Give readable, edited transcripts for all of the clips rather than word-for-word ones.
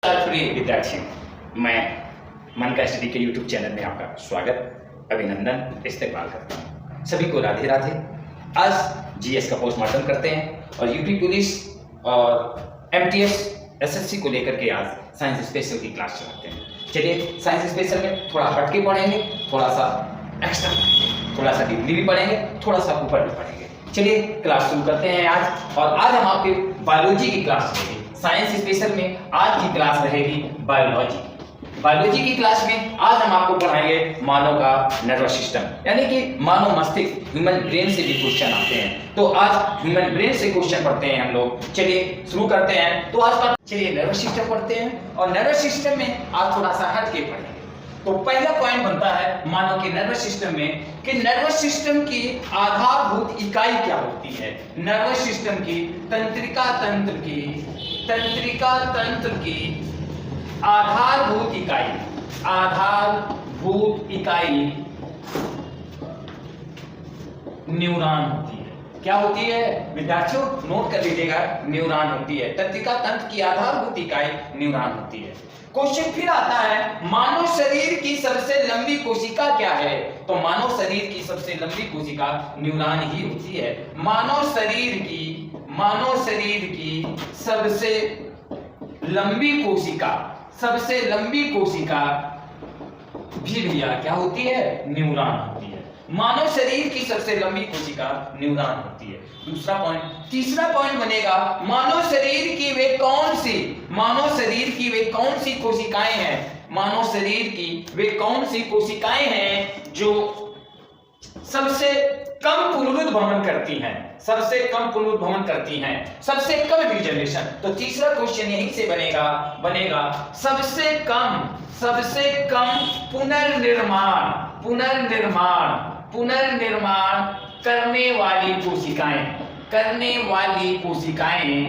प्रिय विद्यार्थी, मैं मन का स्टडी के YouTube चैनल में आपका स्वागत, अभिनंदन, इस्तेमाल करता हूँ। सभी को राधे राधे। आज जीएस का पोस्टमार्टम करते हैं और यूपी पुलिस और एमटीएस एसएससी को लेकर के आज साइंस स्पेशल की क्लास चलाते हैं। चलिए, साइंस स्पेशल में थोड़ा हटके पढ़ेंगे, थोड़ा सा एक्स्ट्रा, थोड़ा सा डीपली भी पढ़ेंगे, थोड़ा सा ऊपर भी पढ़ेंगे। चलिए क्लास शुरू करते हैं आज। और आज हम आपके बायोलॉजी की क्लास लेंगे। साइंस स्पेशल में आज की क्लास रहेगी बायोलॉजी। बायोलॉजी की क्लास में आज हम आपको पढ़ाएंगे मानव का नर्वस सिस्टम, यानी कि मानव मस्तिष्क, ह्यूमन ब्रेन से भी क्वेश्चन आते हैं। तो आज ह्यूमन ब्रेन से क्वेश्चन पढ़ते हैं हम लोग। चलिए शुरू करते हैं। तो आज का चलिए नर्वस सिस्टम पढ़ते हैं और नर्वस सिस्टम में आज थोड़ा सा हट के पढ़ेंगे। तो पहला पॉइंट बनता है मानव के नर्वस सिस्टम में कि नर्वस सिस्टम की आधारभूत इकाई क्या होती है। नर्वस सिस्टम की तंत्रिका तंत्र की आधारभूत इकाई न्यूरॉन होती है। क्या होती है विद्यार्थियों, नोट कर लीजिएगा, न्यूरॉन होती है। तंत्रिका तंत्र की आधारभूत इकाई न्यूरॉन होती है। क्वेश्चन फिर आता है, मानव शरीर की सबसे लंबी कोशिका क्या है? तो मानव शरीर की सबसे लंबी कोशिका न्यूरॉन ही होती है। मानव शरीर की सबसे लंबी कोशिका भी भैया क्या होती है? न्यूरॉन होती है। मानव शरीर की सबसे लंबी कोशिका न्यूरॉन होती है। दूसरा पॉइंट, तीसरा पॉइंट बनेगा, मानव शरीर की वे कौन सी कोशिकाएं हैं? मानव शरीर की वे कौन सी कोशिकाएं हैं जो सबसे कम पुनरुद्भवन करती हैं? सबसे कम रीजनरेशन। तो तीसरा क्वेश्चन यहीं से बनेगा सबसे कम पुनर्निर्माण करने वाली कोशिकाएं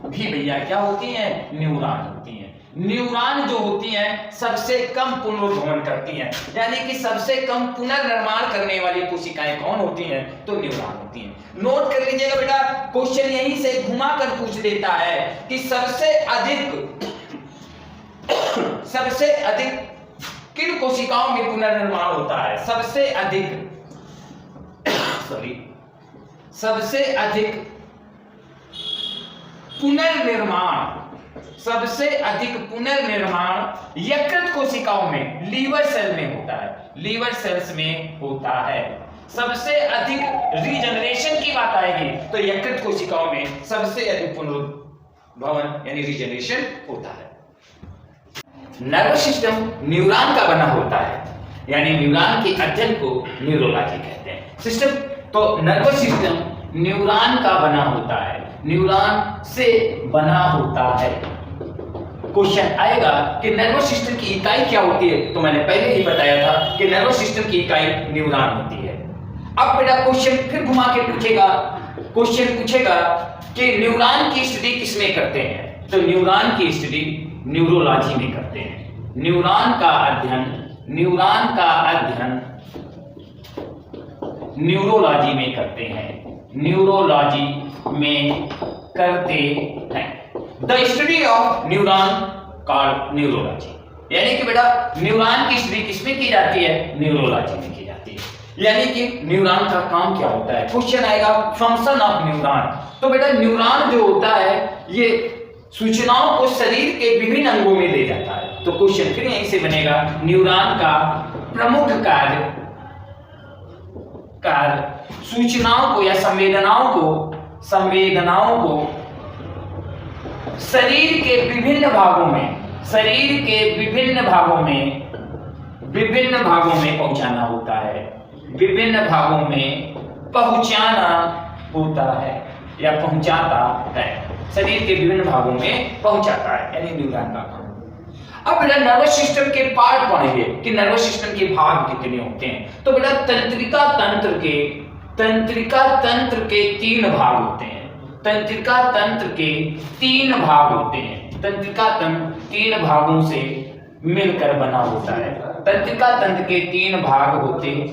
भी भैया क्या होती हैं? न्यूरॉन होती हैं। न्यूरॉन जो होती हैं सबसे कम पुनरुद्भवन करती हैं, यानी कि सबसे कम पुनर्निर्माण करने वाली कोशिकाएं कौन होती हैं? तो न्यूरॉन होती हैं। नोट कर लीजिएगा बेटा, क्वेश्चन यहीं से घुमा कर पूछ लेता है कि सबसे अधिक किन कोशिकाओं में पुनर्निर्माण होता है? सबसे अधिक पुनर्निर्माण यकृत कोशिकाओं में, लीवर सेल में होता है। लीवर सेल्स में होता है। सबसे अधिक रीजनरेशन की बात आएगी तो यकृत कोशिकाओं में सबसे अधिक पुनरुद्भवन यानी रीजनरेशन होता है। नर्वस सिस्टम न्यूरॉन का बना होता है, यानी न्यूरॉन के अध्ययन को न्यूरोलॉजी कहते हैं। सिस्टम तो नर्वस सिस्टम न्यूरॉन का बना होता है, न्यूरॉन से बना होता है। क्वेश्चन आएगा कि नर्वस सिस्टम की इकाई क्या होती है? तो मैंने पहले ही बताया था कि नर्वस सिस्टम की इकाई न्यूरॉन होती है। अब बेटा क्वेश्चन फिर घुमा के पूछेगा कि न्यूरॉन की स्टडी किसमें करते हैं? तो न्यूरॉन की स्टडी न्यूरोलॉजी में करते हैं। न्यूरॉन का अध्ययन न्यूरोलॉजी में करते हैं। The study of neuron called neurology, यानी कि बेटा न्यूरॉन की स्टडी किसमें की जाती है? न्यूरोलॉजी में की जाती है। यानी कि न्यूरॉन का काम क्या होता है? क्वेश्चन आएगा फंक्शन ऑफ न्यूरॉन। तो बेटा न्यूरॉन जो होता है ये सूचनाओं को शरीर के विभिन्न अंगों में ले जाता है। तो क्वेश्चन फिर यहीं से बनेगा, न्यूरॉन का प्रमुख कार्य सूचनाओं को या संवेदनाओं को शरीर के विभिन्न भागों में पहुंचाना होता है। या पहुंचाता है, शरीर के विभिन्न भागों में पहुंचाता है, यानी न्यूरॉन का काम। अब बेटा नर्वस सिस्टम के पार्ट पढ़ेंगे कि नर्वस सिस्टम के भाग कितने होते हैं। तो बेटा तंत्रिका तंत्र के 3 भाग होते हैं। तंत्रिका तंत्र 3 भागों से मिलकर बना होता है। तंत्रिका तंत्र के 3 भाग होते हैं।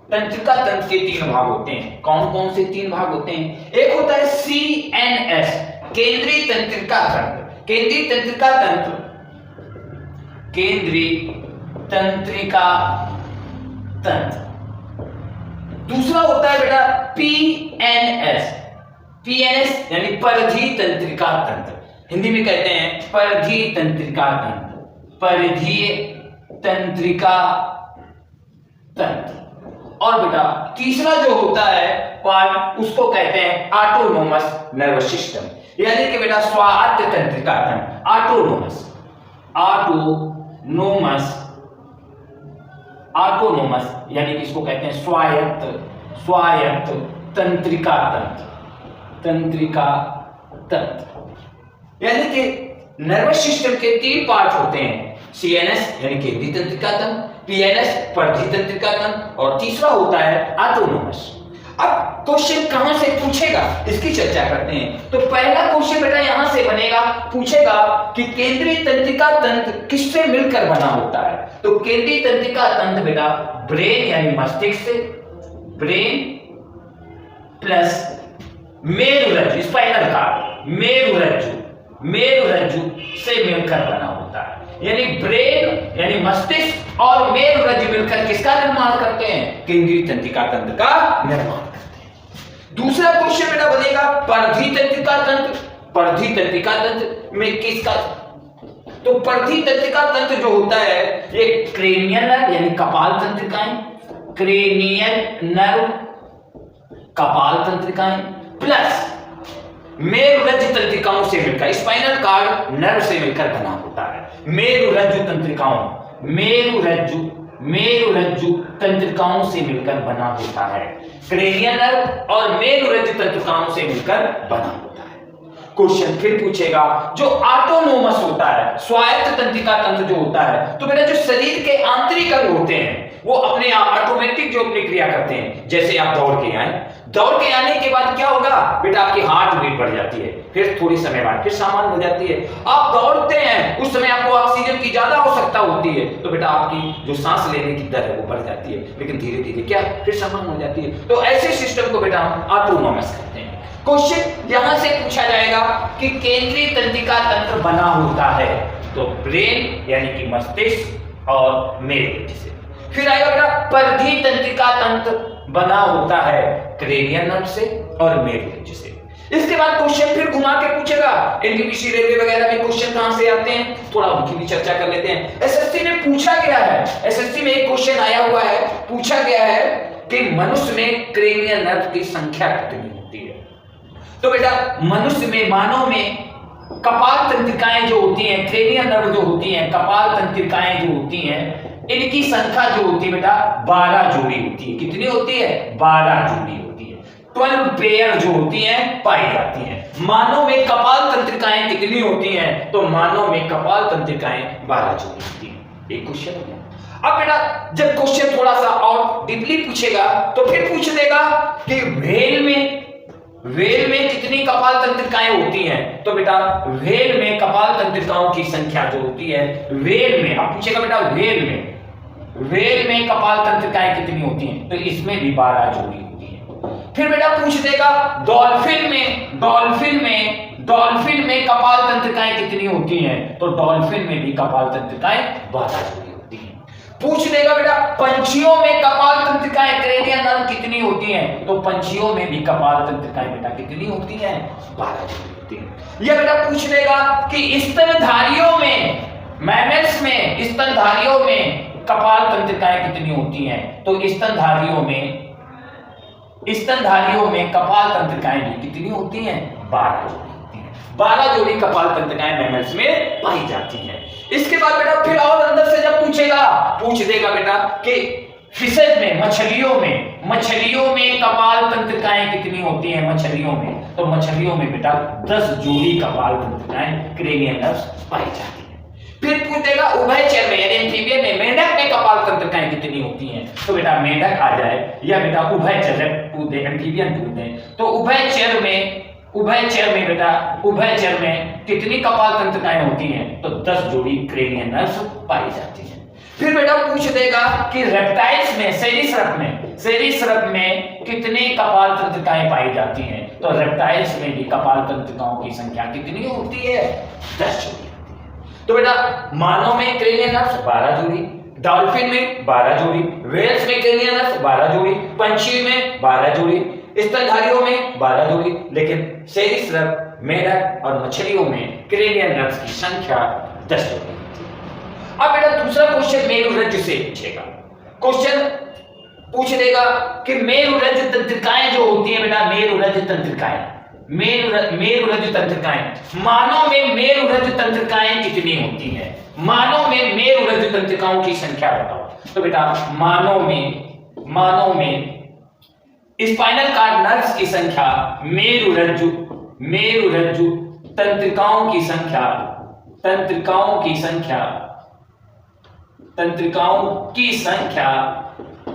तंत्रिका तंत्र के 3 भाग होते हैं। कौन कौन से 3 भाग होते हैं? एक होता है CNS, केंद्रीय तंत्रिका तंत्र, केंद्रीय तंत्रिका तंत्र, केंद्रीय तंत्रिका तंत्र। दूसरा होता है बेटा PNS, PNS यानी परिधीय तंत्रिका तंत्र, हिंदी में कहते हैं परिधीय तंत्रिका तंत्र, परिधीय तंत्रिका तंत्र। और बेटा तीसरा जो होता है पार्ट, उसको कहते हैं ऑटोनोमस नर्वस सिस्टम, यानी कि बेटा स्वायत्त तंत्रिका तंत्र, ऑटोनोमस, ऑटोनोमस, ऑटोनोमस यानी कि इसको कहते हैं स्वायत्त, स्वायत्त तंत्रिका तंत्र, तंत्रिका तंत्र। यानी कि नर्वस सिस्टम के 3 पार्ट होते हैं, CNS यानी केंद्रीय तंत्रिका तंत्र, PNS परिधीय तंत्रिका तंत्र, और तीसरा होता है ऑटोनोमस। अब क्वेश्चन कहां से पूछेगा इसकी चर्चा करते हैं। तो पहला क्वेश्चन बेटा यहां से बनेगा, पूछेगा कि केंद्रीय तंत्रिका तंत्र किससे मिलकर बना होता है? तो केंद्रीय तंत्रिका तंत्र बेटा ब्रेन यानी मस्तिष्क से, ब्रेन प्लस मेरुरज्जु, स्पाइनल कॉर्ड, मेरुरज्जु, मेरुरज्जु से मिलकर बना होता है। यानी ब्रेन यानी मस्तिष्क और मेरुरज्जु मिलकर किसका निर्माण करते हैं? केंद्रीय तंत्रिका तंत्र का निर्माण करते हैं। दूसरा क्वेश्चन बेटा बनेगा परिधीय तंत्रिका तंत्र, परिधीय तंत्रिका तंत्र में किसका? तो परिधीय तंत्रिका तंत्र जो होता है ये क्रेनियल नर्व यानी कपाल तंत्रिकाएं, क्रेनियल नर्व, कपाल तंत्रिकाएं प्लस मेरुरज्जु तंत्रिकाओं से मिलकर, स्पाइनल कॉर्ड नर्व से मिलकर बना होता है। मेरुरज्जु तंत्रिकाओं, मेरुरज्जु, मेरुरज्जु तंत्रिकाओं से मिलकर बना होता है। क्रेनियल नर्व और मेरुरज्जु तंत्रिकाओं से मिलकर बना होता है। क्वेश्चन फिर पूछेगा जो ऑटोनोमस होता है, स्वायत्त तंत्रिका तंत्र जो होता है, तो बेटा जो शरीर के आंतरिक अंग होते हैं वो अपने आप ऑटोमेटिक जो अपनी क्रिया करते हैं। जैसे आप दौड़ के आए, दौड़ के आने के बाद क्या होगा बेटा, आपकी हार्ट बीट बढ़ जाती है, फिर थोड़ी समय बाद फिर सामान्य हो जाती है। आप दौड़ते हैं उस समय आपको ऑक्सीजन की ज्यादा आवश्यकता होती है, तो बेटा आपकी जो सांस लेने की दर है वो बढ़ जाती है, लेकिन धीरे धीरे क्या फिर सामान्य हो जाती है। तो ऐसे सिस्टम को बेटा हम ऑटोनोमस कहते हैं। क्वेश्चन यहां से पूछा जाएगा कि केंद्रीय तंत्रिका तंत्र बना होता है तो ब्रेन यानी कि मस्तिष्क और मेरुरज्जु से। फिर आएगा बेटा परिधीय तंत्रिका तंत्र बना होता है क्रेनियल नर्व से और मेरुरज्जु से। इसके बाद क्वेश्चन फिर घुमा के पूछेगा, एनटीपीसी रेलवे वगैरह में क्वेश्चन कहां से आते हैं थोड़ा उनकी भी चर्चा कर लेते हैं। एसएससी में पूछा गया है, एसएससी में एक क्वेश्चन आया हुआ है, पूछा गया है कि मनुष्य में क्रेनियल नर्व की संख्या कितनी होती है। तो बेटा मनुष्य में, मानव में कपाल तंत्रिकाएं जो होती हैं, क्रेनियल नर्व जो होती हैं, कपाल तंत्रिकाएं जो होती हैं, इनकी संख्या जो होती है बेटा 12 जोड़ी होती है। कितनी होती है? 12 जोड़ी होती है। 12 पेयर जो होती हैं पाई जाती हैं। मानव में कपाल तंत्रिकाएं कितनी होती हैं? तो मानव में कपाल तंत्रिकाएं 12 जोड़ी होती हैं। एक क्वेश्चन हो गया। अब बेटा जब क्वेश्चन थोड़ा सा और डीपली पूछेगा तो फिर पूछ देगा कि व्हेल में कितनी कपाल तंत्रिकाएं होती हैं। तो बेटा व्हेल में कपाल तंत्रिकाओं की संख्या जो होती है, व्हेल में, अब पूछेगा बेटा व्हेल में कपाल तंत्रिकाएं कितनी होती हैं, तो इसमें भी 12 जोड़ी होती है। फिर बेटा पूछ देगा डॉल्फिन में कपाल तंत्रिकाएं कितनी होती हैं, तो डॉल्फिन में भी कपाल तंत्रिकाएं 12 जोड़ी होती हैं। पूछ देगा बेटा पंछियों में कपाल तंत्रिकाएं क्रेनियल नर्व कितनी होती हैं, तो पंछियों में भी कपाल तंत्रिकाएं बेटा कितनी होती हैं? 12 जोड़ी होती हैं। यह बेटा पूछ देगा कि स्तनधारियों में, मैमल्स में, स्तनधारियों में कपाल तंत्रिकाएं कितनी होती हैं, तो स्तनधारियों में कपाल तंत्रिकाएं भी कितनी होती हैं? 12 जोड़ी होती हैं। 12 जोड़ी कपाल तंत्रिकाएं मैमल्स में पाई जाती हैं। इसके बाद बेटा फिर और अंदर से जब पूछ देगा बेटा कि फिशेज में, मछलियों में कपाल तंत्रिकाएं कितनी होती हैं मछलियों में, तो मछलियों में बेटा 10 जोड़ी कपाल तंत्रिकाएं क्रेनियल नर्व्स पाई जाती हैं। फिर पूछ देगा उभयचर में यानी एम्फीबियन में, मेंढक में कपाल तंत्रिकाएं कितनी होती हैं, तो बेटा मेंढक आ जाए या बेटा उभयचर पूछ दे, एम्फीबियन पूछ दे, तो उभयचर में कितनी कपाल तंत्रिकाएं होती हैं, तो 10 जोड़ी क्रेनियल नर्व्स पाई जाती हैं। फिर बेटा पूछ देगा कि रेप्टाइल्स में, सेरिसरप में कितने कपाल तंत्रिकाएं पाई जाती हैं? तो रेप्टाइल्स में भी कपाल तंत्रिकाओं की संख्या कितनी होती है? 10 जोड़ी होती है। तो बेटा मानव में क्रेनियल नर्व्स 12 जोड़ी, डॉल्फिन में 12 जोड़ी, व्हेल्स में क्रेनियल नर्व्स 12 जोड़ी, पंछी में 12 जोड़ी, स्तनधारियों में 12 जोड़ी, लेकिन सेरिसरप, मेढक और मछलियों में क्रेनियल नर्व्स की संख्या 10 जोड़ी। अब बेटा दूसरा क्वेश्चन मेरुरज्जु से पूछेगा। क्वेश्चन पूछ देगा कि मेरुरज्जु तंत्रिकाएं जो होती हैं बेटा, मेरुरज्जु तंत्रिकाएं, मानव में मेरुरज्जु तंत्रिकाएं कितनी होती हैं? मानव में मेरुरज्जु तंत्रिकाओं की संख्या बताओ। तो बेटा मानव में स्पाइनल कॉर्ड नर्व्स की संख्या, मेरुरज्जु तंत्रिकाओं की संख्या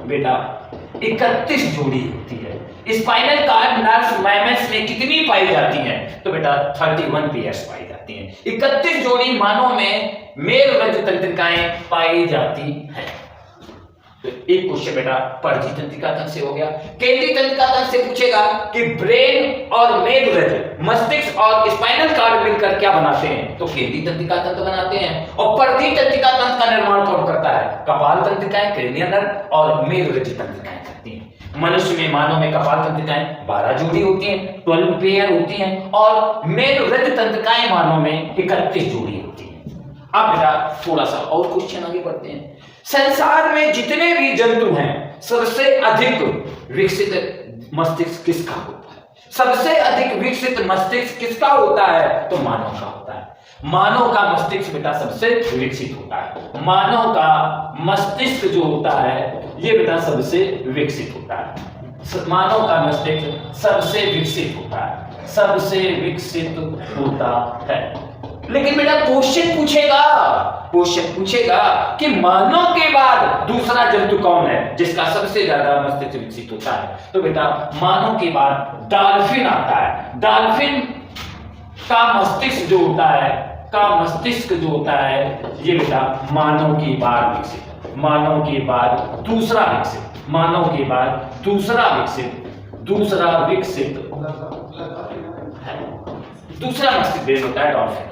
बेटा 31 जोड़ी होती है। स्पाइनल कॉर्ड नर्व्स मैमल्स में कितनी पाई जाती हैं? तो बेटा 31 पेयर्स पाई जाती हैं। 31 जोड़ी मानव में मेरुरज्जु तंत्रिकाएं पाई जाती हैं। तो एक क्वेश्चन बेटा परिधि तंत्रिका तंत्र से हो गया। केंद्रीय तंत्रिका तंत्र से पूछेगा कि ब्रेन और मेरुरज्जु, मस्तिष्क और स्पाइनल कॉर्ड मिलकर क्या बनाते हैं? तो केंद्रीय तंत्रिका तंत्र बनाते हैं। और परिधि तंत्रिका तंत्र का निर्माण कौन करता है? कपाल तंत्रिकाएं, क्रेनियल नर्व और मेरुरज्जु तंत्रिकाएं करती हैं। मनुष्य में, मानव में कपाल तंत्रिकाएं 12 जोड़ी होती हैं, 12 पेयर होती हैं, और मेरुरज्जु तंत्रिकाएं मानव में 31 जोड़ी होती हैं। अब बेटा थोड़ा सा और क्वेश्चन आगे बढ़ते हैं। संसार में जितने भी जंतु हैं, सबसे अधिक विकसित मस्तिष्क किसका होता है? सबसे अधिक विकसित मस्तिष्क किसका होता है? तो मानव का होता है। मानव का मस्तिष्क बेटा सबसे विकसित होता है। मानव का मस्तिष्क जो होता है ये बेटा सबसे विकसित होता है। मानव का मस्तिष्क सबसे विकसित होता है, सबसे विकसित होता है। लेकिन बेटा क्वेश्चन पूछेगा कि मानव के बाद दूसरा जंतु कौन है जिसका सबसे ज्यादा मस्तिष्क विकसित होता है? तो बेटा मानव के बाद डॉल्फिन आता है। डॉल्फिन का मस्तिष्क जो होता है ये बेटा मानव के बाद विकसित, मानव के बाद दूसरा मस्तिष्क ब्रेन होता है डॉल्फिन।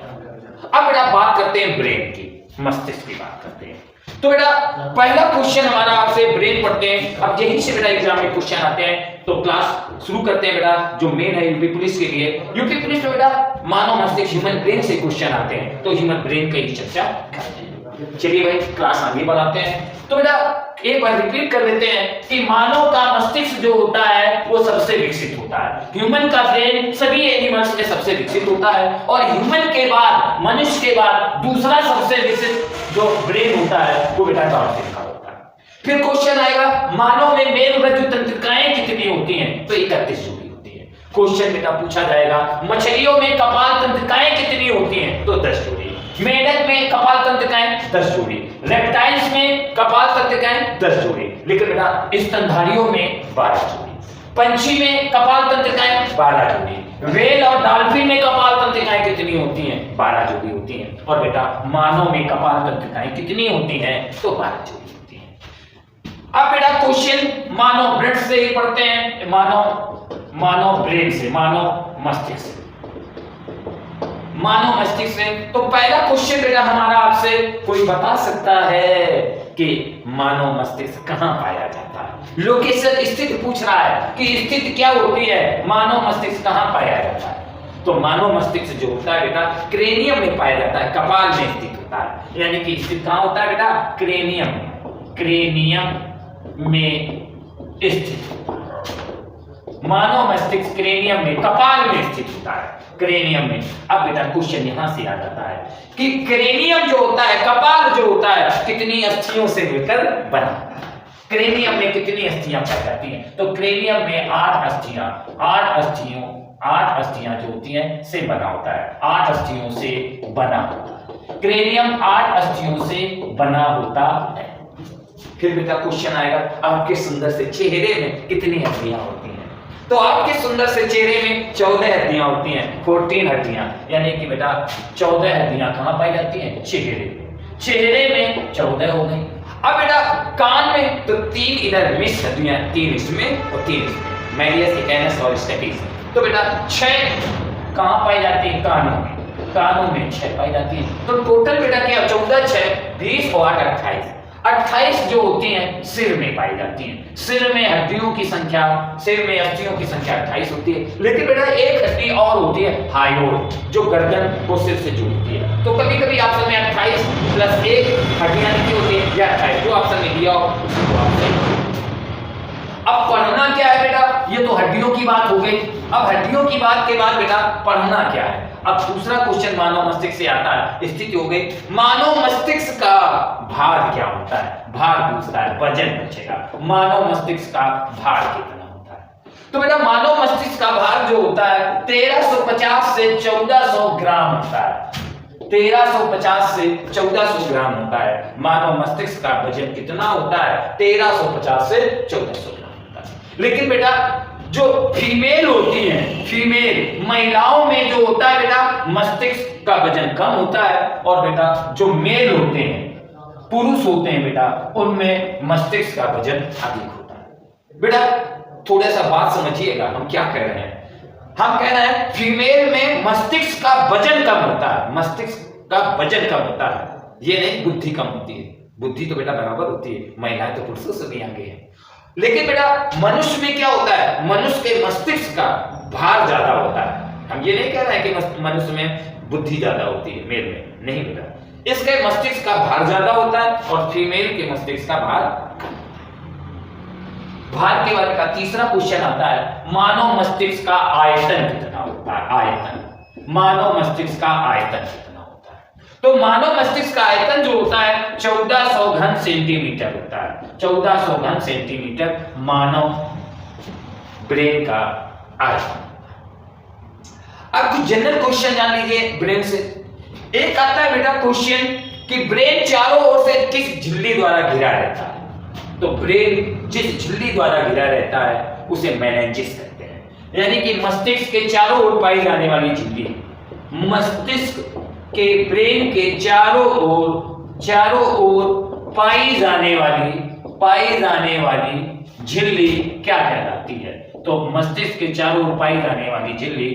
अब बेटा बात करते हैं ब्रेन की, मस्तिष्क की बात करते हैं। तो बेटा पहला क्वेश्चन हमारा आपसे ब्रेन पढ़ते हैं। अब यहीं से बेटा एग्जाम में क्वेश्चन आते हैं। तो क्लास शुरू करते हैं बेटा, जो मेन है यूपी पुलिस के लिए। यूपी पुलिस में बेटा मानव मस्तिष्क, ह्यूमन ब्रेन से क्वेश्चन आते हैं, तो ह्यूमन ब्रेन की चर्चा करते हैं। चलिए भाई क्लास आगे बढ़ाते हैं। तो बेटा एक बार रिपीट कर लेते हैं कि मानव का मस्तिष्क जो होता है वो सबसे विकसित होता है। ह्यूमन का ब्रेन सभी एनिमल्स में सबसे विकसित होता है, और ह्यूमन के बाद, मनुष्य के बाद दूसरा सबसे विकसित जो ब्रेन होता है वो बेटा डॉल्फिन का होता है। फिर क्वेश्चन आएगा मानव में मेरुरज्जु तंत्रिकाएं कितनी होती हैं? तो 31 जोड़ी होती है। क्वेश्चन बेटा पूछा जाएगा मछलियों में कपाल तंत्रिकाएं कितनी होती हैं? तो 10 जोड़ी। मेढक में कपाल तंत्रिकाएं 10 जोड़ी, रेप्टाइल्स में कपाल तंत्रिकाएं 10 जोड़ी, लेकिन बेटा स्तनधारियों में 12 जोड़ी, पंछी में कपाल तंत्रिकाएं 12 जोड़ी, व्हेल और डॉल्फिन में कपाल तंत्रिकाएं कितनी होती हैं? 12 जोड़ी होती हैं। और बेटा मानव में कपाल तंत्रिकाएं कितनी होती हैं? तो 12 जोड़ी होती हैं। अब बेटा क्वेश्चन मानव ब्रेन से ही पढ़ते हैं, मानव ब्रेन से, मानव मस्तिष्क से। तो पहला क्वेश्चन बेटा हमारा आपसे कोई बता सकता है कि मानव मस्तिष्क कहां पाया जाता है? लोकेशन, स्थिति पूछ रहा है कि स्थिति क्या होती है, मानव मस्तिष्क कहां पाया जाता है? तो मानव मस्तिष्क जो होता है बेटा क्रेनियम में पाया जाता है, कपाल में स्थित होता है। यानी कि स्थित कहां होता है बेटा? क्रेनियम में स्थित। मानव मस्तिष्क क्रेनियम में, कपाल में स्थित होता है, क्रेनियम में। अब बेटा क्वेश्चन यहां से आ जाता है कि क्रेनियम जो होता है, कपाल जो होता है, कितनी अस्थियों से मिलकर बना होता है? क्रेनियम में कितनी अस्थियां पाई जाती हैं? तो क्रेनियम में 8 अस्थियां जो होती हैं से बना होता है, 8 अस्थियों से बना होता है। क्रेनियम 8 अस्थियों से बना होता है। फिर बेटा क्वेश्चन आएगा आपके सुंदर से चेहरे में कितनी हड्डियां होती हैं? तो आपके सुंदर से चेहरे में 14 हड्डियां होती हैं, 14 हड्डियां। यानी कि बेटा 14 हड्डियां कहां पाई जाती हैं? चेहरे में। चेहरे में 14 हो गई, अब बेटा कान में तो 3 इधर मिस हड्डियां, 3 इसमें और 3 इसमें, मेलियस, एकेनस और स्टेपिस। तो बेटा 6 कहां पाई जाती है? कानों में। कानों में 6 पाई जाती है। तो टोटल बेटा क्या? 14, 6, 20 और 8, 28। 28 जो होती हैं सिर में पाई जाती हैं। सिर में हड्डियों की संख्या, सिर में अस्थियों की संख्या 28 होती है। लेकिन बेटा एक हड्डी और होती है हायोइड, जो गर्दन को सिर से जोड़ती है। तो कभी कभी ऑप्शन में 28 प्लस 1 हड्डियां लिखी होती है या 28, जो ऑप्शन में दिया हो उसको आप सही। अब पढ़ना क्या है बेटा? ये तो हड्डियों की बात हो गई। अब हड्डियों की बात के बाद बेटा पढ़ना क्या है? अब दूसरा क्वेश्चन मानव मस्तिष्क से आता है। स्थिति हो गई मानव मस्तिष्क का भार क्या होता है? भार पूछता है, वजन पूछेगा। मानव मस्तिष्क का भार कितना होता है? तो बेटा मानव मस्तिष्क का भार जो होता है 1350 से 1400 ग्राम होता है। 1350 से 1400 ग्राम होता है। मानव मस्तिष्क का वजन कितना होता है? 1350 से 1400 ग्राम होता है। लेकिन बेटा जो फीमेल होती हैं, फीमेल महिलाओं में जो होता है बेटा मस्तिष्क का वजन कम होता है, और बेटा जो मेल होते हैं, पुरुष होते हैं बेटा, उनमें मस्तिष्क का वजन अधिक होता है। बेटा थोड़ा सा बात समझिएगा, हम क्या कह रहे हैं? हम कह रहे हैं फीमेल में मस्तिष्क का वजन कम होता है। मस्तिष्क का वजन कम होता है, ये नहीं बुद्धि कम होती है। बुद्धि तो बेटा बराबर होती है, महिलाएं तो पुरुषों से भी आगे हैं। लेकिन बेटा मनुष्य में क्या होता है? मनुष्य के मस्तिष्क का भार ज्यादा होता है। हम ये नहीं कह रहे हैं कि मनुष्य में बुद्धि ज्यादा होती है, मेल में नहीं बेटा। इसके मस्तिष्क का भार ज्यादा होता है और फीमेल के मस्तिष्क का भार कम। भार के बारे का तीसरा क्वेश्चन आता है मानव मस्तिष्क का आयतन कितना होता है? आयतन, मानव मस्तिष्क का आयतन कितना होता है? तो मानव मस्तिष्क का आयतन जो होता है 1400 घन सेंटीमीटर होता है। 1400 घन सेंटीमीटर मानव ब्रेन का आयतन। अब कुछ जनरल क्वेश्चन जान लीजिए ब्रेन से। एक आता है बेटा क्वेश्चन कि ब्रेन चारों ओर से किस झिल्ली द्वारा घिरा रहता है? तो ब्रेन जिस झिल्ली द्वारा घिरा रहता है उसे मेनिंजिस कहते हैं। यानी कि मस्तिष्क के चारों ओर पाई जाने वाली झिल्ली, मस्तिष्क के ब्रेन के चारों ओर पाई जाने वाली झिल्ली क्या कहलाती है? तो मस्तिष्क के चारों ओर पाई जाने वाली झिल्ली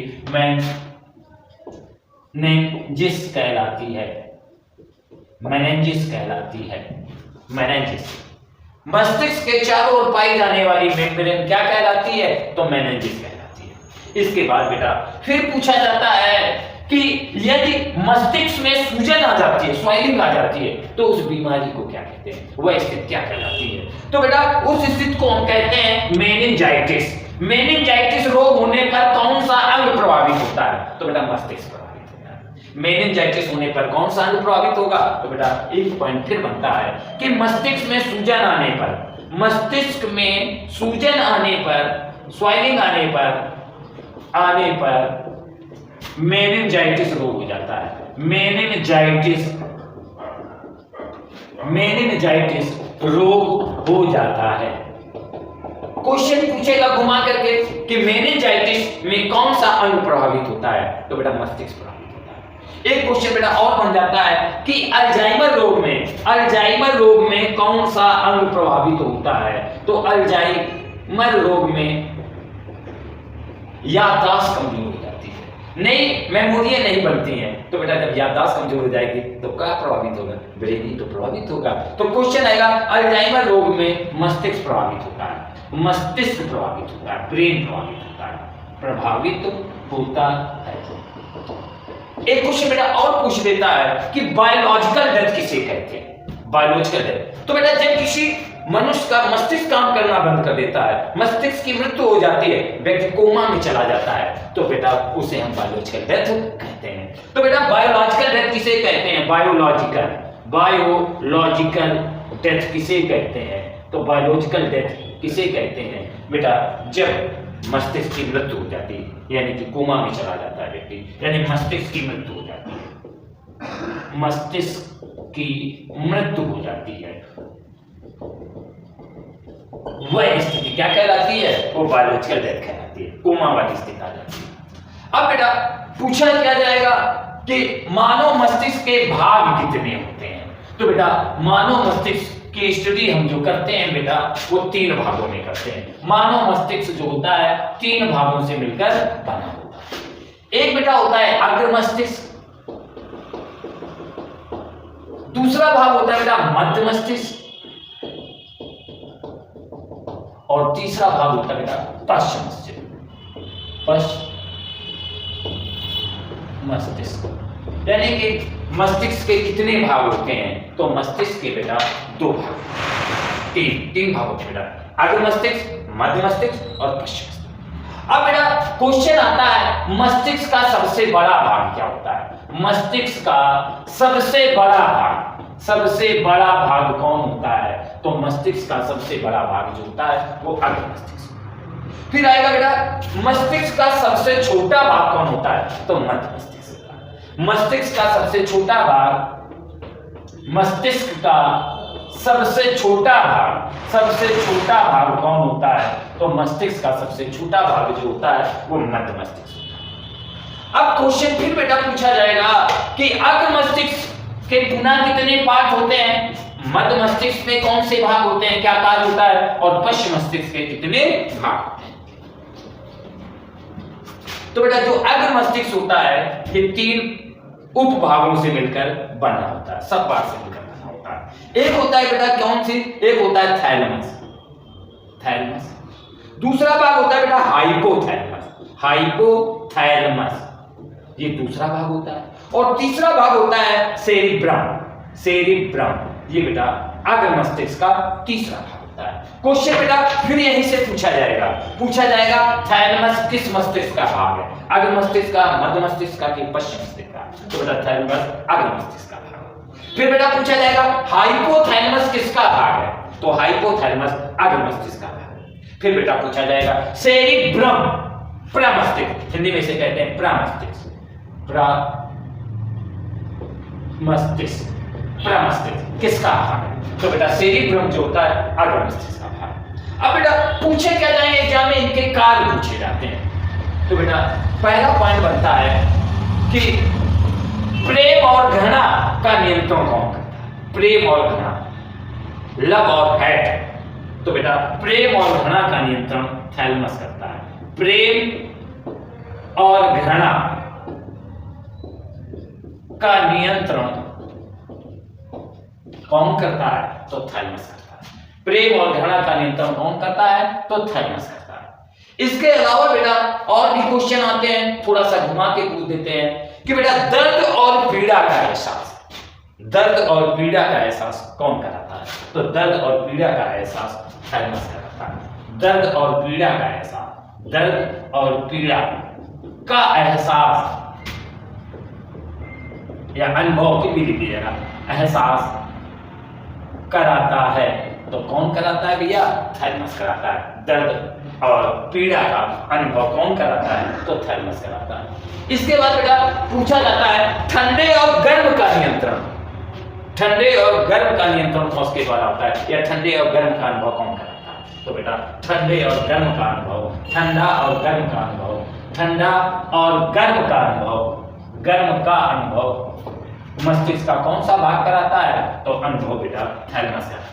मेनिंजिस कहलाती है। मेनिंजिस कहलाती है। मेनिंजिस मस्तिष्क के चारों ओर पाई जाने वाली मेम्ब्रेन क्या कहलाती है? तो मेनिंजिस कहलाती है। इसके बाद बेटा फिर पूछा जाता है कि यदि मस्तिष्क में सूजन आ जाती है, स्वेलिंग आ जाती है, तो उस बीमारी को क्या कहते हैं? वह स्थिति क्या कहलाती है? तो बेटा उस स्थिति को हम कहते हैं मेनिंजाइटिस। मेनिंजाइटिस रोग होने पर कौन सा अंग प्रभावित होता है? तो बेटा मस्तिष्क प्रभावित होता है। मेनिंजाइटिस होने पर कौन सा अंग प्रभावित होगा? तो बेटा एक पॉइंट फिर बनता है कि मस्तिष्क में सूजन आने पर, मस्तिष्क में सूजन आने पर, स्वेलिंग आने पर मेनिंजाइटिस रोग हो जाता है। मेनिंजाइटिस रोग हो जाता है। क्वेश्चन पूछेगा घुमा करके कि मेनिंजाइटिस में कौन सा अंग प्रभावित होता है? तो बेटा मस्तिष्क प्रभावित होता है। एक क्वेश्चन बेटा और बन जाता है कि अल्जाइमर रोग में कौन सा अंग प्रभावित होता है? तो अल्जाइमर रोग में याददाश्त कमजोर हो जाती है, नहीं मेमोरियां नहीं बनती हैं। तो बेटा जब याददाश्त कमजोर हो जाएगी तो क्या प्रभावित होगा? ब्रेन ही तो प्रभावित होगा। तो क्वेश्चन आएगा अल्जाइमर रोग में मस्तिष्क प्रभावित होता है, मस्तिष्क प्रभावित होता है, ब्रेन प्रभावित होता है, प्रभावित होता है। एक क्वेश्चन बेटा और पूछ देता है कि बायोलॉजिकल डेथ किसे कहते हैं? बायोलॉजिकल डेथ तो बेटा जब किसी मनुष्य का मस्तिष्क काम करना बंद कर देता है, मस्तिष्क की मृत्यु हो जाती है, व्यक्ति कोमा में चला जाता है, तो बेटा उसे हम बायोलॉजिकल डेथ कहते हैं। तो बेटा बायोलॉजिकल डेथ किसे कहते हैं? बायोलॉजिकल डेथ किसे कहते हैं? तो बायोलॉजिकल डेथ किसे कहते हैं? बेटा जब मस्तिष्क की मृत्यु हो जाती है, यानी कि कोमा में चला जाता है व्यक्ति, यानी मस्तिष्क की मृत्यु हो जाती है, मस्तिष्क की मृत्यु हो जाती है, वह स्थिति क्या कहलाती है? वो बायोलॉजिकल डेथ कहलाती है, कोमा वाली स्थिति आ जाती है। अब बेटा पूछा क्या जाएगा कि मानव मस्तिष्क के भाग कितने होते हैं? तो बेटा मानव मस्तिष्क कि स्टडी हम जो करते हैं बेटा वो 3 भागों में करते हैं। मानव मस्तिष्क जो होता है 3 भागों से मिलकर बना होता है। एक बेटा होता है अग्र मस्तिष्क, दूसरा भाग होता है बेटा मध्य मस्तिष्क, और तीसरा भाग होता है बेटा पश्च मस्तिष्क। पश्च मस्तिष्क यानी कि मस्तिष्क के कितने भाग होते हैं? तो मस्तिष्क के बेटा 2 भाग, 3 भाग होते हैं बेटा, अग्र मस्तिष्क, मध्य मस्तिष्क और पश्च मस्तिष्क। अब बेटा क्वेश्चन आता है मस्तिष्क का सबसे बड़ा भाग क्या होता है? मस्तिष्क का सबसे बड़ा भाग कौन होता है? तो मस्तिष्क का सबसे बड़ा भाग जो होता है वो अग्र मस्तिष्क। फिर आएगा बेटा मस्तिष्क का सबसे छोटा भाग कौन होता है? तो मध्य मस्तिष्क। मस्तिष्क का सबसे छोटा भाग, मस्तिष्क का सबसे छोटा भाग कौन होता है? तो मस्तिष्क का सबसे छोटा भाग जो होता है वो मध्य मस्तिष्क। अब क्वेश्चन फिर बेटा पूछा जाएगा कि अग्र मस्तिष्क के पुनः कितने पार्ट होते हैं? मध्य मस्तिष्क में कौन से भाग होते हैं, क्या कार्य होता है? और पश्च मस्तिष्क के कितने भाग होते हैं? तो बेटा जो अग्र मस्तिष्क होता है ये 3 उपभागों से मिलकर बना होता है, सब भाग से मिलकर बना होता है। एक होता है बेटा कौन सी? एक होता है थैलेमस। दूसरा भाग होता है बेटा हाइपोथैलेमस, ये दूसरा भाग होता है। और तीसरा भाग होता है सेरिब्रम, ये बेटा अग्र मस्तिष्क का तीसरा भाग होता है। क्वेश्चन बेटा फिर यहीं से पूछा जाएगा थैलेमस किस मस्तिष्क का भाग है? अग्र मस्तिष्क का, मध्य मस्तिष्क का कि पश्च मस्तिष्क का? तो बेटा थैलेमस अग्र मस्तिष्क का भाग। फिर बेटा पूछा जाएगा हाइपोथैलेमस किसका भाग है? तो हाइपोथैलेमस अग्र मस्तिष्क का भाग। फिर बेटा पूछा जाएगा सेरिब्रम, प्रमस्तिष्क, हिंदी में इसे कहते हैं प्रमस्तिष्क किसका भाग है? तो बेटा सेरिब्रम जो होता है अग्र मस्तिष्क का भाग। अब बेटा पूछे क्या जाए एग्जाम में, इनके कार्य पूछे जाते हैं। तो बेटा पहला पॉइंट बनता है कि प्रेम और घृणा का नियंत्रण कौन करता है? प्रेम और घृणा, लव और हेट। तो बेटा प्रेम और घृणा का नियंत्रण थैलेमस करता है। प्रेम और घृणा का नियंत्रण कौन करता है? तो थैलेमस करता है। प्रेम और घृणा का नियंत्रण कौन करता है? तो थैलेमस करता है। इसके अलावा बेटा और भी क्वेश्चन आते हैं, थोड़ा सा घुमा के पूछ देते हैं कि बेटा दर्द और पीड़ा का एहसास कौन कराता है? तो दर्द और पीड़ा का एहसास थैलेमस कराता है। दर्द और पीड़ा का एहसास या अनुभव की भी लिख दीजिएगा, एहसास कराता है। तो कौन कराता है भैया? थैलेमस कराता है। दर्द और पीड़ा का अनुभव कौन कराता है? तो थैलेमस कराता है। इसके बाद बेटा पूछा जाता है ठंडे और गर्म का नियंत्रण किसके द्वारा होता है? या ठंडे और गर्म का अनुभव कौन कराता है? तो बेटा ठंडे और गर्म का अनुभव, ठंडा और गर्म का अनुभव मस्तिष्क का कौन सा भाग कराता है? तो अनुभव बेटा थैलेमस कराता है।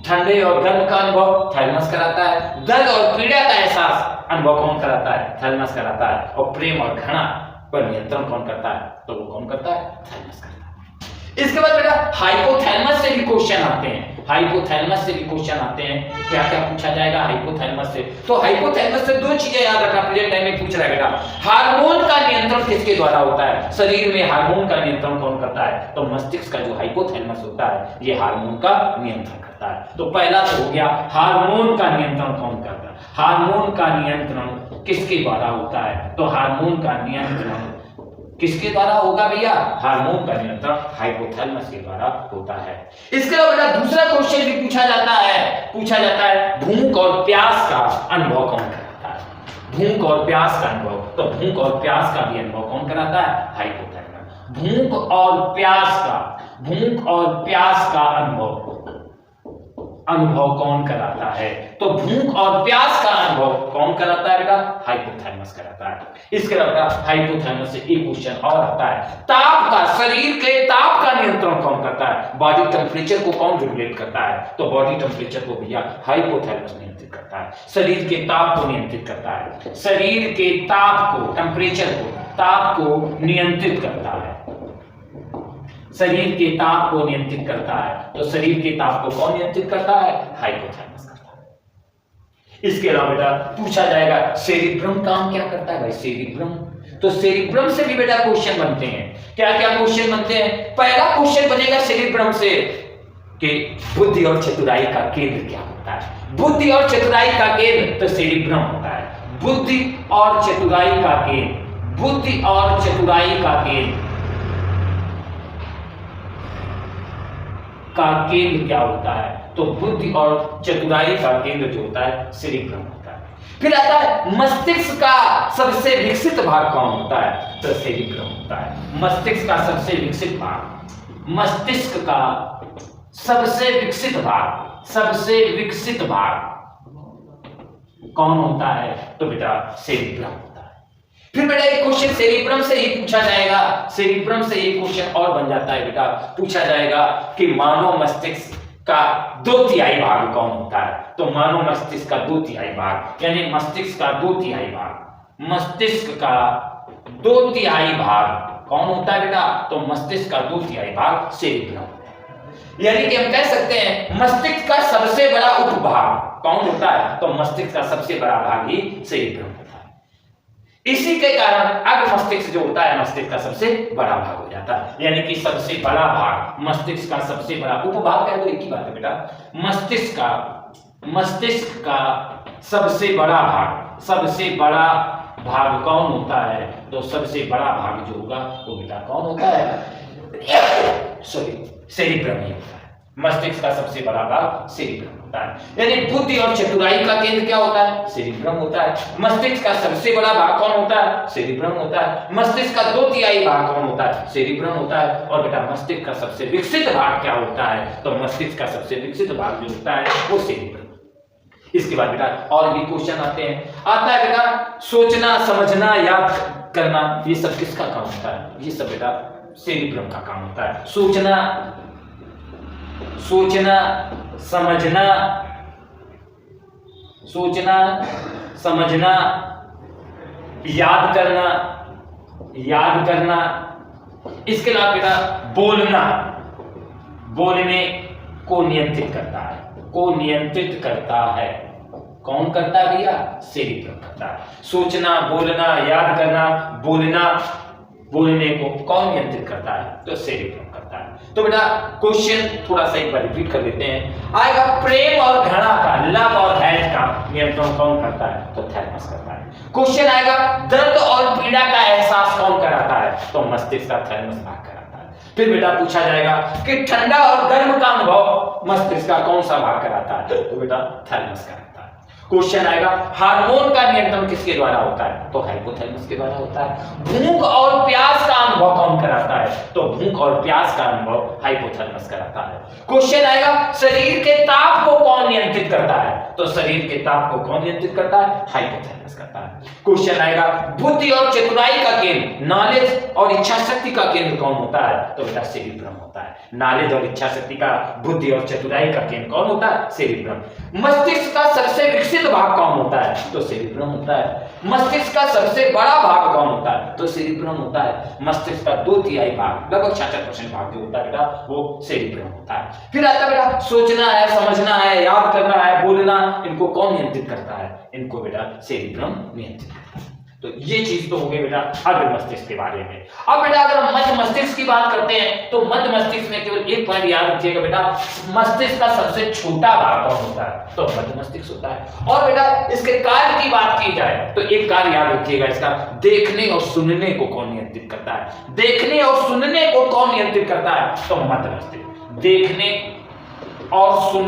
ठंडे और गर्म का अनुभव थैलेमस कराता है। दर्द और पीड़ा का एहसास अनुभव कौन कराता है? थैलेमस कराता है। और प्रेम और घृणा पर नियंत्रण कौन करता है? तो वो कौन करता है? थैलेमस करता है। इसके बाद बेटा हाइपोथैलेमस से भी क्वेश्चन आते हैं। क्या क्या पूछा जाएगा हाइपोथैलेमस से? तो हाइपोथैलेमस से 2 चीजें याद रखना, प्रेजेंट टाइम में पूछ रहा है बेटा। हार्मोन का नियंत्रण किसके द्वारा होता है? शरीर में हार्मोन का नियंत्रण कौन करता है? तो मस्तिष्क का जो हाइपोथैलेमस होता है ये हार्मोन का नियंत्रण करता है। तो पहला तो हो गया हार्मोन का नियंत्रण कौन करता है? हार्मोन का नियंत्रण किसके द्वारा होता है? तो हार्मोन का नियंत्रण किसके द्वारा होगा भैया? हार्मोन का नियंत्रण हाइपोथैलेमस के द्वारा होता है। इसके अलावा बेटा दूसरा क्वेश्चन भी पूछा जाता है भूख और प्यास का अनुभव कौन कराता है? भूख और प्यास का अनुभव, तो भूख और प्यास का भी अनुभव कौन कराता है? हाइपोथैलेमस। भूख और प्यास का अनुभव कौन कराता है? तो भूख और प्यास का अनुभव कौन कराता है बेटा? हाइपोथैलेमस कराता है। इसके अलावा हाइपोथैलेमस से एक क्वेश्चन और आता है, ताप का, शरीर के ताप का नियंत्रण कौन करता है? बॉडी टेम्परेचर को कौन रेगुलेट करता है? तो बॉडी टेम्परेचर को भैया हाइपोथैलेमस नियंत्रित करता है। शरीर के ताप को नियंत्रित करता है, शरीर के ताप को, टेम्परेचर को, ताप को नियंत्रित करता है, शरीर के ताप को नियंत्रित करता है। तो शरीर के ताप को कौन नियंत्रित करता है? हाइपोथैलेमस करता है। इसके अलावा बेटा पूछा जाएगा सेरिब्रम काम क्या करता है? भाई सेरिब्रम, तो सेरिब्रम से भी बेटा क्वेश्चन बनते हैं। क्या क्या क्वेश्चन बनते हैं? पहला क्वेश्चन बनेगा सेरिब्रम से कि बुद्धि और चतुराई का केंद्र क्या होता है? बुद्धि और चतुराई का केंद्र तो सेरिब्रम होता है। बुद्धि और चतुराई का केंद्र, बुद्धि और चतुराई का केंद्र का केंद्र क्या होता है? तो बुद्धि और चतुराई का केंद्र जो होता है सेरिब्रम होता है। फिर आता है मस्तिष्क का सबसे विकसित भाग कौन होता है? तो सेरिब्रम होता है। मस्तिष्क का सबसे विकसित भाग, मस्तिष्क का सबसे विकसित भाग, सबसे विकसित भाग कौन होता है? तो बेटा सेरिब्रम होता है। फिर बेटा एक क्वेश्चन सेरिब्रम से ही पूछा जाएगा, सेरिब्रम से एक क्वेश्चन और बन जाता है बेटा, पूछा जाएगा कि मानव मस्तिष्क का 2/3 भाग कौन होता है? तो मानव मस्तिष्क का 2/3 भाग, यानी मस्तिष्क का 2/3 भाग, मस्तिष्क का 2/3 भाग कौन होता है बेटा? तो मस्तिष्क का 2/3 भाग सेरिब्रम। यानी कि हम कह सकते हैं मस्तिष्क का सबसे बड़ा उपभाग कौन होता है? तो मस्तिष्क का सबसे बड़ा भाग ही सेरिब्रम होता है। इसी के कारण अग्र मस्तिष्क जो होता है मस्तिष्क का सबसे बड़ा भाग हो जाता है, यानी कि सबसे बड़ा भाग, मस्तिष्क का सबसे बड़ा उपभाग कह दो, एक ही बात है बेटा। मस्तिष्क का सबसे बड़ा भाग, सबसे बड़ा भाग कौन होता है? तो सबसे बड़ा भाग जो होगा वो बेटा कौन होता है? सॉरी, सेरिब्रम ही होता है। मस्तिष्क का सबसे बड़ा भाग सेरिब्रम होता है, यानी बुद्धि और चतुराई का केंद्र क्या होता है? सेरिब्रम होता है। मस्तिष्क का सबसे बड़ा भाग कौन होता है? सेरिब्रम होता है। मस्तिष्क का 2/3 भाग कौन होता है? सेरिब्रम होता है। और बेटा मस्तिष्क का सबसे विकसित भाग क्या होता है? तो मस्तिष्क का सबसे विकसित भाग जो होता है वो सेरिब्रम। इसके बाद बेटा और भी क्वेश्चन आते हैं, आता है बेटा सोचना, समझना, याद करना, ये सब किसका काम होता है? ये सब बेटा सेरिब्रम का काम होता है। सोचना, समझना, याद करना, इसके अलावा बेटा बोलने को नियंत्रित करता है, कौन करता है भैया? सेरिब्रम करता है। सोचना, बोलना, याद करना, बोलने को कौन नियंत्रित करता है? तो सेरिब्रम करता है। तो बेटा क्वेश्चन थोड़ा सा एक बार रिपीट कर देते हैं। आएगा प्रेम और घृणा का, लव और हेट का नियंत्रण कौन करता है? तो थैलेमस करता है। क्वेश्चन आएगा दर्द और पीड़ा का एहसास कौन कराता है? तो मस्तिष्क का थैलेमस भाग कराता है। फिर बेटा पूछा जाएगा कि ठंडा और गर्म का अनुभव मस्तिष्क का कौन सा भाग कराता है? तो बेटा थैलेमस कराता है। क्वेश्चन आएगा हार्मोन का नियंत्रण किसके द्वारा होता है? तो हाइपोथैलेमस के द्वारा होता है। भूख और प्यास का अनुभव कौन कराता है? तो भूख और प्यास का अनुभव हाइपोथैलेमस कराता है। क्वेश्चन आएगा शरीर के ताप को कौन नियंत्रित करता है? तो शरीर के ताप को कौन नियंत्रित करता है? हाइपोथैलेमस करता है। क्वेश्चन आएगा बुद्धि और चतुराई का केंद्र, नॉलेज और इच्छा शक्ति का केंद्र कौन होता है? तो बेटा सेरिब्रम होता है। नॉलेज और इच्छा शक्ति का, बुद्धि और चतुराई का केंद्र कौन होता है? सेरिब्रम। मस्तिष्क का सबसे विकसित भाग कौन होता है? तो सेरिब्रम होता है। मस्तिष्क का सबसे बड़ा भाग कौन होता है? तो सेरिब्रम होता है। मस्तिष्क का 2/3 भाग, लगभग 66% भाग जो होता है बेटा वो सेरिब्रम होता है। फिर आता है बेटा सोचना है, समझना है, याद करना है, बोलना, इनको कौन नियंत्रित करता है? इनको बेटा सेरिब्रम नियंत्रित करता है। तो ये चीज तो हो गई बेटा अग्र मस्तिष्क के बारे में। अब बेटा अगर हम मध्य मस्तिष्क की बात करते हैं तो मध्य मस्तिष्क में केवल एक पॉइंट याद रखिएगा बेटा, मस्तिष्क का सबसे छोटा भाग कौन होता है? तो मध्य मस्तिष्क होता है। और बेटा इसके कार्य की बात की जाए तो एक कार्य याद रखिएगा इसका, देखने और सुनने को कौन नियंत्रित करता है? देखने और सुनने को कौन नियंत्रित करता है? तो मध्य मस्तिष्क। देखने और सुनने